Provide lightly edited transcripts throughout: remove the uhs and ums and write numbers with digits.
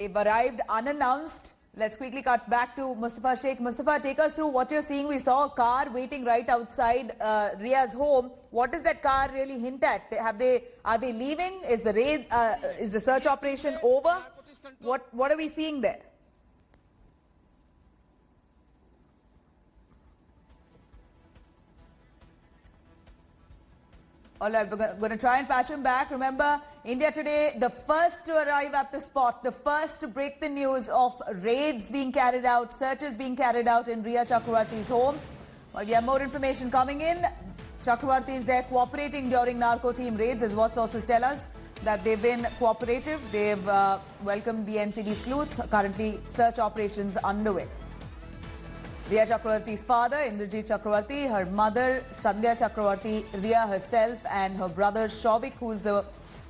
They've arrived unannounced. Let's quickly cut back to Mustafa Sheikh. Mustafa, take us through what you're seeing. We saw a car waiting right outside Ria's home. What does that car really hint at? Are they leaving? Is the raid? Is the search operation over? What are we seeing there? All right, we're going to try and patch him back. Remember, India Today, the first to arrive at the spot, the first to break the news of raids being carried out, searches being carried out in Rhea Chakravarti's home. Well, we have more information coming in. Chakravarti is there cooperating during narco team raids, is what sources tell us, that they've been cooperative. They've welcomed the NCB sleuths. Currently, search operations underway. Rhea Chakravarti's father, Indrajit Chakravarti, her mother, Sandhya Chakravarti, Rhea herself, and her brother, Shouvik, who's the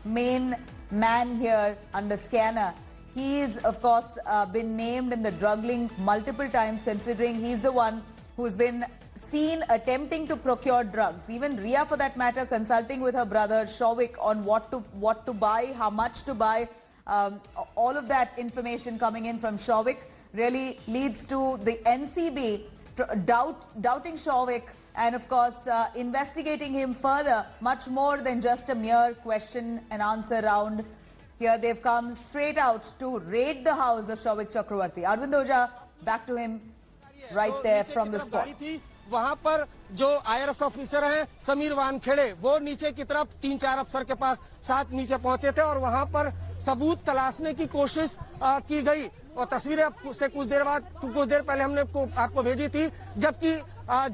main man here under scanner. He's, of course, been named in the drug link multiple times, considering he's the one who's been seen attempting to procure drugs. Even Rhea, for that matter, consulting with her brother, Shouvik, on what to buy, how much to buy. All of that information coming in from Shouvik really leads to the NCB doubting Shouvik and, of course, investigating him further, much more than just a mere question and answer round. Here they've come straight out to raid the house of Shouvik Chakravarti. Arvind Oja, back to him right there from the spot. वहां पर जो IRS officer हैं समीर वानखेड़े, वो नीचे की तरफ 3-4 अफसर के पास साथ नीचे पहुंचे थे और वहां पर सबूत तलाशने की कोशिश की गई और तस्वीरें से कुछ देर पहले हमने आपको भेजी थी, जबकि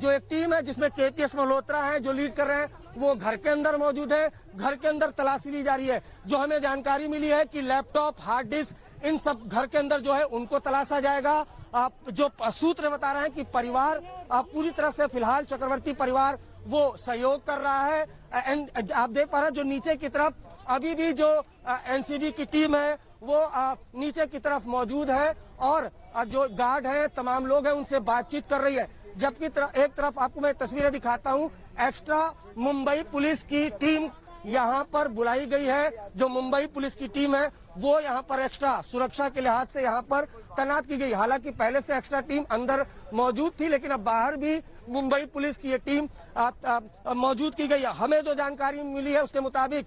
जो एक टीम है जिसमें KPS मल्होत्रा है जो लीड कर रहे हैं, वो घर के अंदर मौजूद है। घर के अंदर तलाशी ली जा रही है। जो हमें जानकारी मिली है कि लैपटॉप, हार्ड डिस्क, इन सब घर के अंदर जो है उनको तलाशा जाएगा। जो सूत्र बता रहे हैं कि परिवार पूरी तरह से फिलहाल चक्रवर्ती परिवार वो सहयोग कर रहा है। एंड आप देख पा रहे हैं जो नीचे की तरफ अभी भी जो NCB की टीम है वो नीचे की तरफ मौजूद है और जो गार्ड है, तमाम लोग हैं, उनसे बातचीत कर रही है। जबकि एक तरफ आपको मैं तस्वीरें दिखाता हूं, एक्स्ट्रा मुंबई पुलिस की टीम यहां पर बुलाई गई है। जो मुंबई पुलिस की टीम है वो यहां पर एक्स्ट्रा सुरक्षा के लिहाज से यहां पर तैनात की गई। हालांकि पहले से एक्स्ट्रा टीम अंदर मौजूद थी, लेकिन अब बाहर भी मुंबई पुलिस की ये टीम मौजूद की गई है। हमें जो जानकारी मिली है उसके मुताबिक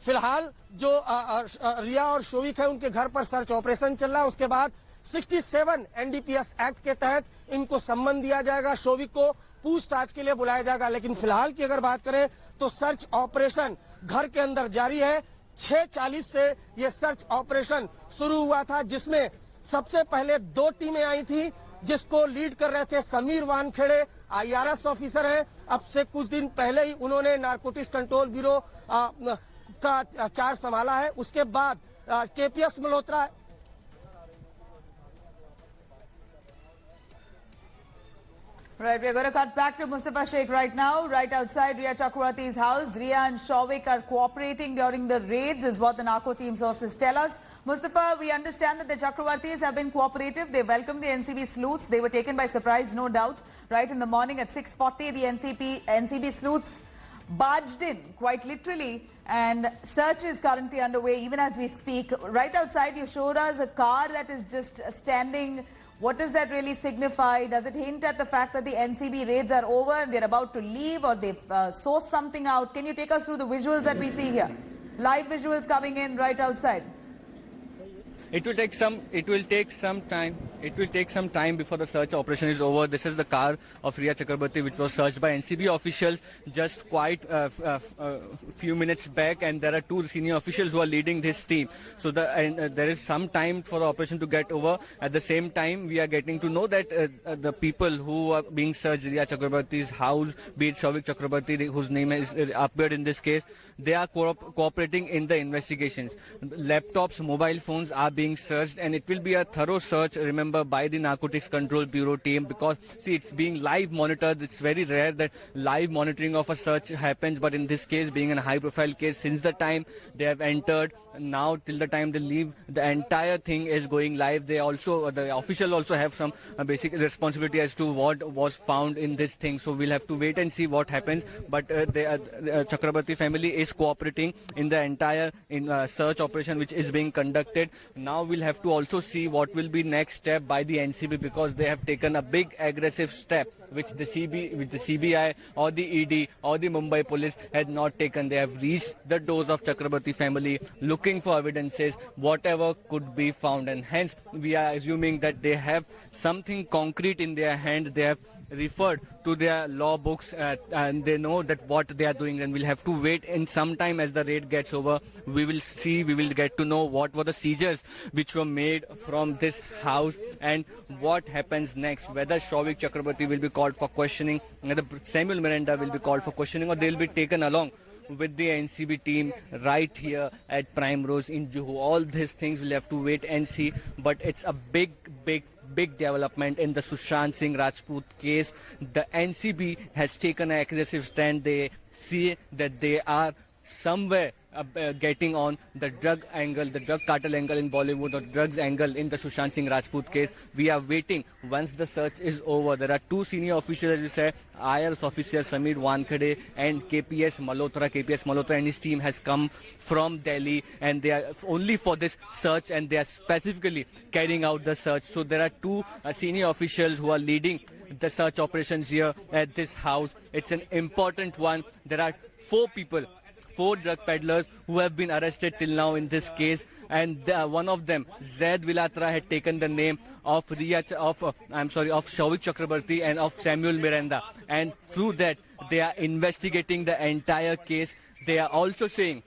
फिलहाल जो रिया और शोविक है उनके घर पर सर्च ऑपरेशन चल रहा है। उसके बाद 67 NDPS एक्ट के तहत इनको सम्मन दिया जाएगा, शोविक को पूछताछ के लिए बुलाया जाएगा। लेकिन फिलहाल की अगर बात करें तो सर्च ऑपरेशन घर के अंदर जारी है। 6:40 से ये सर्च ऑपरेशन शुरू हुआ था, जिसमें सबसे पहले 2 टीमें आई थी, जिसको लीड कर रहे थे समीर वानखेड़े, IRS ऑफिसर हैं। अब से कुछ दिन पहले ही उन्होंने नारकोटिक्स कंट्रोल ब्यूरो का चार्ज संभाला है। उसके बाद KPS Malhotra Right, we're going to cut back to Mustafa Sheikh right now, right outside Rhea Chakravarti's house. Rhea and Shouvik are cooperating during the raids, is what the narco team sources tell us. Mustafa, we understand that the Chakravartis have been cooperative. They welcomed the NCB sleuths. They were taken by surprise, no doubt. Right in the morning at 6:40, the NCB sleuths barged in, quite literally, and search is currently underway, even as we speak. Right outside, you showed us a car that is just standing. What does that really signify? Does it hint at the fact that the NCB raids are over and they're about to leave, or they've sourced something out? Can you take us through the visuals that we see here? Live visuals coming in right outside. It will take some time. It will take some time before the search operation is over. This is the car of Rhea Chakravarti, which was searched by NCB officials just quite a few minutes back, and there are 2 senior officials who are leading this team. So there is some time for the operation to get over. At the same time, we are getting to know that the people who are being searched, Rhea Chakravarti's house, be it Shouvik Chakravarti, whose name is appeared in this case, they are cooperating in the investigations. Laptops, mobile phones are being searched, and it will be a thorough search. Remember, number by the Narcotics Control Bureau team, because see, it's being live monitored. It's very rare that live monitoring of a search happens, but in this case, being a high profile case, since the time they have entered, now till the time they leave, the entire thing is going live. They also, the official also have some basic responsibility as to what was found in this thing. So we'll have to wait and see what happens. But the Chakrabarti family is cooperating in the entire search operation which is being conducted. Now we'll have to also see what will be next step by the NCB, because they have taken a big aggressive step which the CBI or the ED or the Mumbai police had not taken. They have reached the doors of Chakrabarti family looking for evidences, whatever could be found, and hence we are assuming that they have something concrete in their hand. They have referred to their law books and they know that what they are doing, and we'll have to wait in some time as the raid gets over. We will get to know what were the seizures which were made from this house and what happens next, whether Souvik Chakrabarti will be called for questioning, whether Samuel Miranda will be called for questioning, or they will be taken along with the NCB team right here at Prime Rose in Juhu. All these things we'll have to wait and see, but it's a big development in the Sushant Singh Rajput case. The NCB has taken an aggressive stand. They see that they are somewhere getting on the drug angle, the drug cartel angle in Bollywood, or drugs angle in the Sushant Singh Rajput case. We are waiting once the search is over. There are two senior officials, as we said, IRS officer Sameer Wankhede and KPS Malhotra. KPS Malhotra and his team has come from Delhi, and they are only for this search, and they are specifically carrying out the search. So there are two senior officials who are leading the search operations here at this house. It's an important one. There are four drug peddlers who have been arrested till now in this case, and one of them, Zaid Vilatra, had taken the name of Souvik Chakrabarti and of Samuel Miranda, and through that they are investigating the entire case. They are also saying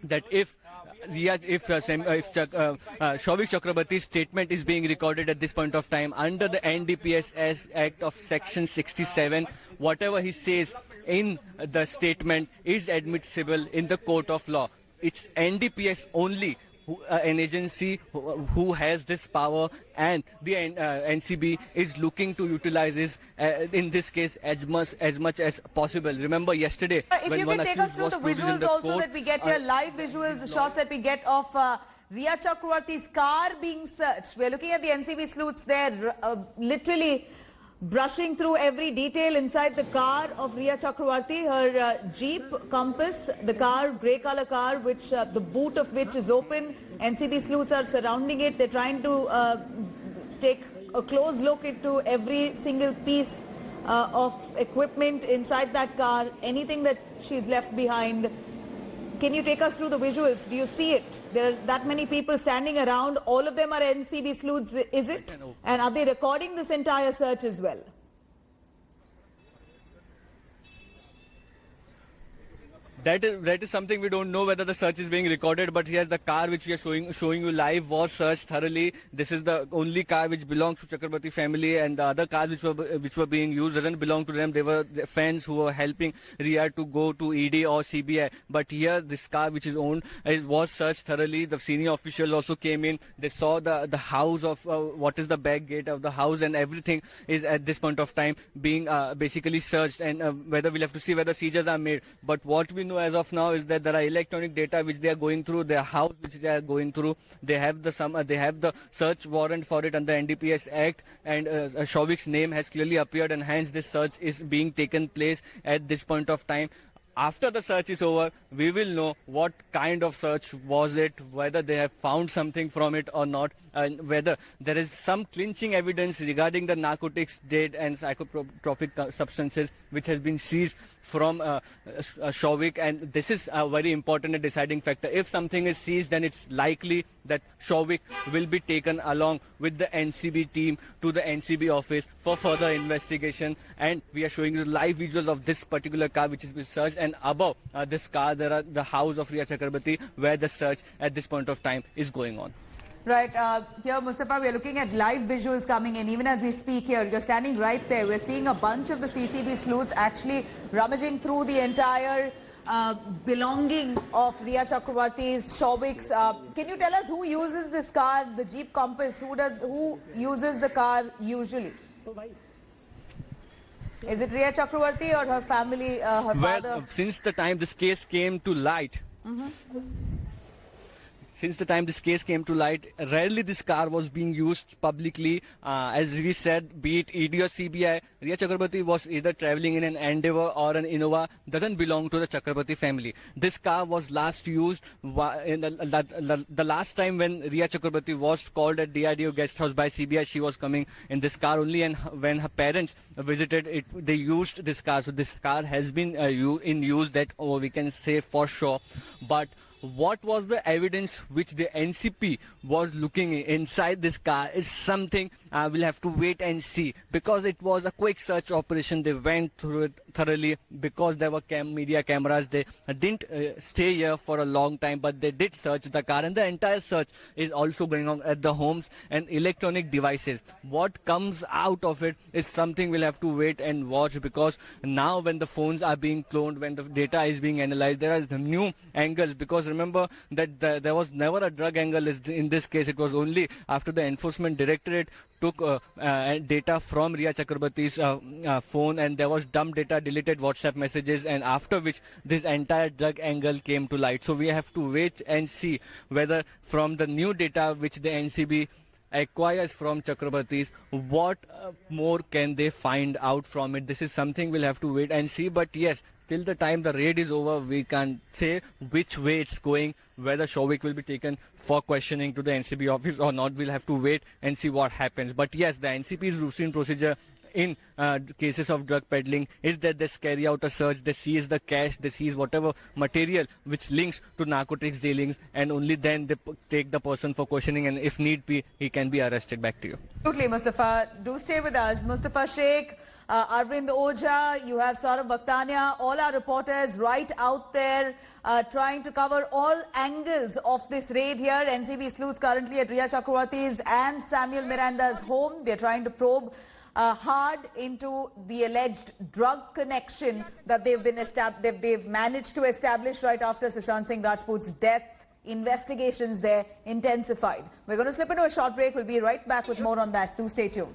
that if Souvik Chakrabarti's statement is being recorded at this point of time under the NDPS Act of Section 67, whatever he says in the statement is admissible in the court of law. It's NDPS only, an agency who has this power, and the NCB is looking to utilize this in this case as much as possible. Remember yesterday, if when you one can take us through the visuals also, that we get here, live visuals, shots that we get of Riya Chakrabarti's car being searched. We're looking at the NCB sleuths there, literally brushing through every detail inside the car of Riya Chakrabarti, her Jeep Compass, the car, grey color car, which the boot of which is open. NCB sleuths are surrounding it. They're trying to take a close look into every single piece of equipment inside that car, anything that she's left behind. Can you take us through the visuals? Do you see it? There are that many people standing around. All of them are NCB sleuths, is it? And are they recording this entire search as well? That is something we don't know, whether the search is being recorded, but yes, the car which we are showing you live was searched thoroughly. This is the only car which belongs to Chakrabarti family, and the other cars which were being used doesn't belong to them. They were the fans who were helping Riya to go to ED or CBI. But here, this car which is owned was searched thoroughly. The senior officials also came in. They saw the house of what is the back gate of the house, and everything is at this point of time being basically searched. And whether we'll have to see whether seizures are made. But what we know as of now is that there are electronic data which they are going through, their house which they are going through. They have the search warrant for it under NDPS Act, and Souvik's name has clearly appeared, and hence this search is being taken place at this point of time. After the search is over, we will know what kind of search was it, whether they have found something from it or not, and whether there is some clinching evidence regarding the narcotics, date and psychotropic substances which has been seized from Souvik. And this is a very important and deciding factor. If something is seized, then it's likely that Souvik will be taken along with the NCB team to the NCB office for further investigation. And we are showing you live visuals of this particular car which has been searched, and above this car there are the house of Riya Chakrabarti, where the search at this point of time is going on. Right, here Mustafa, we are looking at live visuals coming in even as we speak here. You're standing right there. We're seeing a bunch of the CCB sleuths actually rummaging through the entire belonging of Riya Chakravarti's, Shobik's. Can you tell us who uses this car, the Jeep Compass? Who uses the car usually? Is it Riya Chakravarti or her family, her father? Well, since the time this case came to light, rarely this car was being used publicly. As we said, be it ED or CBI, Riya Chakrabarti was either traveling in an Endeavour or an Innova, doesn't belong to the Chakrabarti family. This car was last used in the last time when Riya Chakrabarti was called at DRDO guest house by CBI. She was coming in this car only, and when her parents visited it, they used this car. So this car has been in use, that we can say for sure. But what was the evidence which the NCP was looking inside this car is something we'll have to wait and see, because it was a quick search operation. They went through it thoroughly because there were media cameras. They didn't stay here for a long time, but they did search the car, and the entire search is also going on at the homes and electronic devices. What comes out of it is something we'll have to wait and watch, because now when the phones are being cloned, when the data is being analyzed, there are new angles, because remember that there was never a drug angle in this case. It was only after the Enforcement Directorate took data from Riya Chakrabarti's phone, and there was dump data, deleted WhatsApp messages, and after which this entire drug angle came to light. So we have to wait and see whether from the new data which the NCB acquires from Chakrabarti's, what more can they find out from it. This is something we'll have to wait and see. But yes, till the time the raid is over, we can't say which way it's going, whether Shobik will be taken for questioning to the NCB office or not. We'll have to wait and see what happens. But yes, the NCP's routine procedure in cases of drug peddling is that they carry out a search, they seize the cash, they seize whatever material which links to narcotics dealings, and only then they take the person for questioning, and if need be, he can be arrested. Back to you. Absolutely, Mustafa. Do stay with us. Mustafa Sheikh, Arvind Ojha, you have Saurabh Bhaktania, all our reporters right out there trying to cover all angles of this raid here. NCB sleuths currently at Riya Chakravarti's and Samuel Miranda's home. They're trying to probe hard into the alleged drug connection that they've managed to establish right after Sushant Singh Rajput's death. Investigations there intensified. We're going to slip into a short break. We'll be right back with more on that. Do stay tuned.